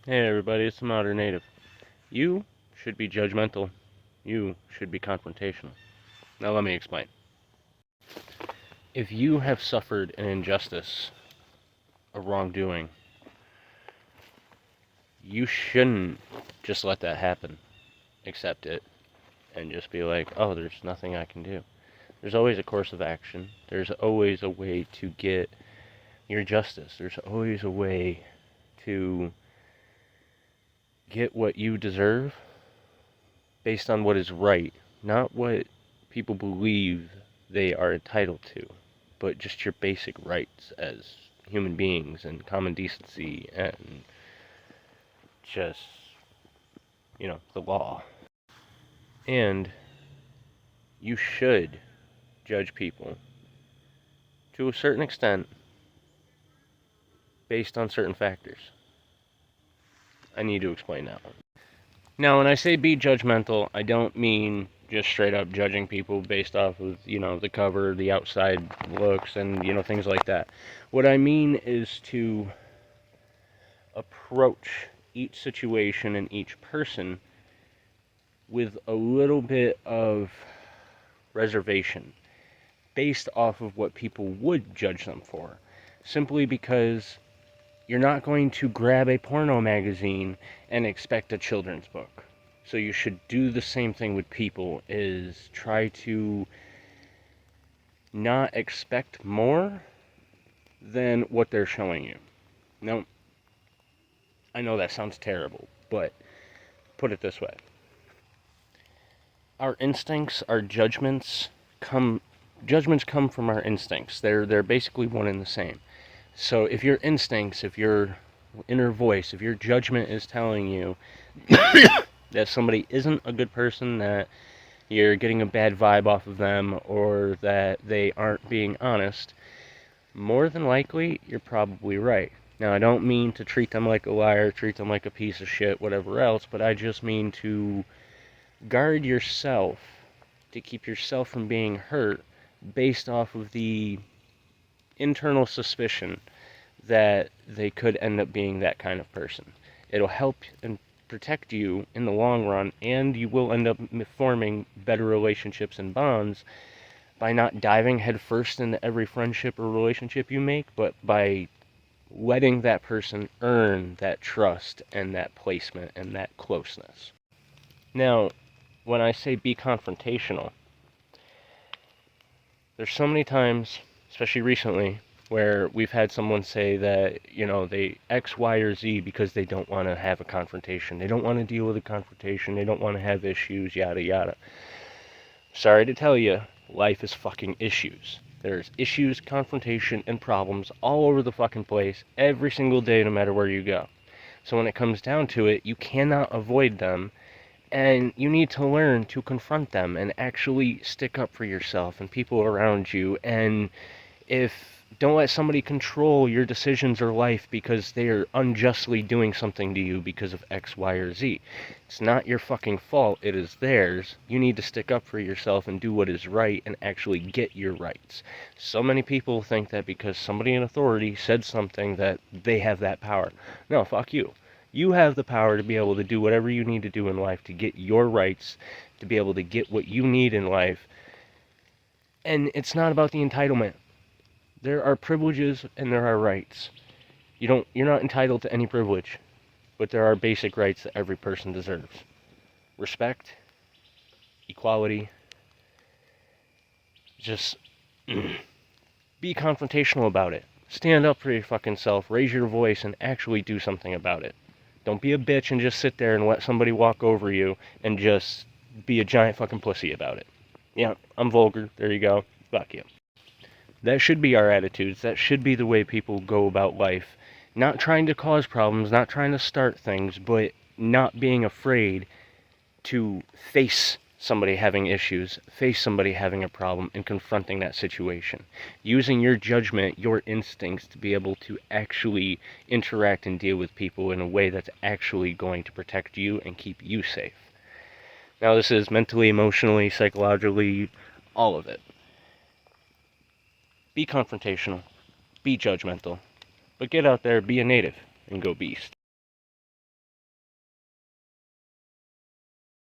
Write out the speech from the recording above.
Hey everybody, it's TheModernNative. You should be judgmental. You should be confrontational. Now let me explain. If you have suffered an injustice, a wrongdoing, you shouldn't just let that happen. Accept it and just be like, oh, there's nothing I can do. There's always a course of action. There's always a way to get your justice. There's always a way to get what you deserve based on what is right, not what people believe they are entitled to, but just your basic rights as human beings and common decency and just, the law. And you should judge people to a certain extent based on certain factors. I need to explain that one. Now, when I say be judgmental, I don't mean just straight up judging people based off of, the cover, the outside looks, and, things like that. What I mean is to approach each situation and each person with a little bit of reservation based off of what people would judge them for. Simply because you're not going to grab a porno magazine and expect a children's book. So you should do the same thing with people, is try to not expect more than what they're showing you. Now, I know that sounds terrible, but put it this way. Our instincts, our judgments come from our instincts. They're basically one and the same. So if your instincts, if your inner voice, if your judgment is telling you that somebody isn't a good person, that you're getting a bad vibe off of them, or that they aren't being honest, more than likely, you're probably right. Now, I don't mean to treat them like a liar, treat them like a piece of shit, whatever else, but I just mean to guard yourself, to keep yourself from being hurt based off of the internal suspicion that they could end up being that kind of person. It'll help and protect you in the long run, and you will end up forming better relationships and bonds by not diving headfirst into every friendship or relationship you make, but by letting that person earn that trust and that placement and that closeness. Now, when I say be confrontational, there's so many times, especially recently, where we've had someone say that, they X, Y, or Z because they don't want to have a confrontation. They don't want to deal with a confrontation. They don't want to have issues, yada, yada. Sorry to tell you, life is fucking issues. There's issues, confrontation, and problems all over the fucking place every single day, no matter where you go. So when it comes down to it, you cannot avoid them, and you need to learn to confront them and actually stick up for yourself and people around you. And don't let somebody control your decisions or life because they are unjustly doing something to you because of X, Y, or Z. It's not your fucking fault. It is theirs. You need to stick up for yourself and do what is right and actually get your rights. So many people think that because somebody in authority said something that they have that power. No, fuck you. You have the power to be able to do whatever you need to do in life to get your rights, to be able to get what you need in life. And it's not about the entitlement. There are privileges and there are rights. You're not entitled to any privilege, but there are basic rights that every person deserves. Respect, equality. Just be confrontational about it. Stand up for your fucking self, raise your voice, and actually do something about it. Don't be a bitch and just sit there and let somebody walk over you and just be a giant fucking pussy about it. Yeah, I'm vulgar. There you go. Fuck you. That should be our attitudes. That should be the way people go about life. Not trying to cause problems, not trying to start things, but not being afraid to face somebody having issues, face somebody having a problem, and confronting that situation. Using your judgment, your instincts to be able to actually interact and deal with people in a way that's actually going to protect you and keep you safe. Now, this is mentally, emotionally, psychologically, all of it. Be confrontational, be judgmental, but get out there, be a native, and go beast.